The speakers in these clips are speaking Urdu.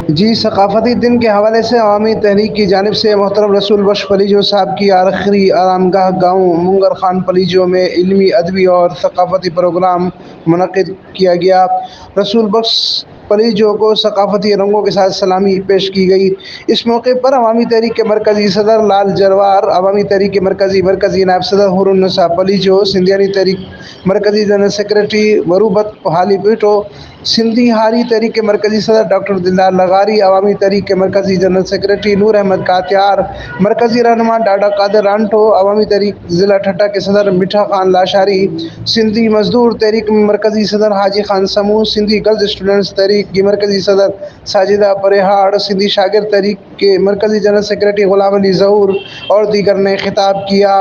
جی، ثقافتی دن کے حوالے سے عوامی تحریک کی جانب سے محترم رسول بخش پلیجو صاحب کی آخری آرامگاہ گاؤں منگر خان پلیجو میں علمی، ادبی اور ثقافتی پروگرام منعقد کیا گیا۔ رسول بخش پلیجو کو ثقافتی رنگوں کے ساتھ سلامی پیش کی گئی۔ اس موقع پر عوامی تحریک کے مرکزی صدر لال جروار، عوامی تحریک کے مرکزی نائب صدر حور النساء پلیجو، سندھیانی تحریک مرکزی جنرل سیکریٹری مروبت حالی پیٹو، سندھی ہاری تحریک کے مرکزی صدر ڈاکٹر دلدار لغاری، عوامی تحریک کے مرکزی جنرل سیکریٹری نور احمد کاتیار، مرکزی رہنما ڈاڈا قادر رانٹو، عوامی تحریک ضلع ٹھٹہ کے صدر میٹھا خان لاشاری، سندھی مزدور تحریک مرکزی صدر حاجی خان سمو، سندھی گرلز اسٹوڈنٹس تحریک کی مرکزی صدر ساجدہ پریہاڑ، سندھی شاگرد تحریک کے مرکزی جنرل سیکریٹری غلام علی ظہور اور دیگر نے خطاب کیا۔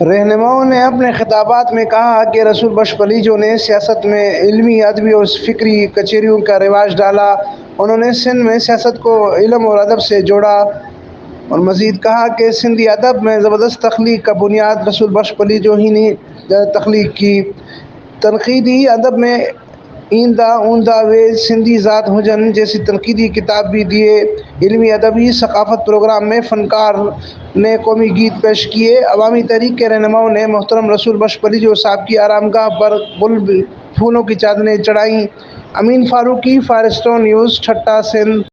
رہنماؤں نے اپنے خطابات میں کہا کہ رسول بخش پلیجو نے سیاست میں علمی، ادبی اور فکری کچہریوں کا رواج ڈالا۔ انہوں نے سندھ میں سیاست کو علم اور ادب سے جوڑا اور مزید کہا کہ سندھی ادب میں زبردست تخلیق کا بنیاد رسول بخش پلیجو ہی نے تخلیق کی۔ تنقیدی ادب میں ایندھا اوندھا وے سندھی ذات ہوجن جیسی تنقیدی کتاب بھی دیے۔ علمی ادبی ثقافت پروگرام میں فنکار نے قومی گیت پیش کیے۔ عوامی تحریک کے رہنماؤں نے محترم رسول بخش پلیجو صاحب کی آرامگاہ پر پھولوں کی چادریں چڑھائیں۔ Amin Farooqui, fire stone news, Thatta, Sindh.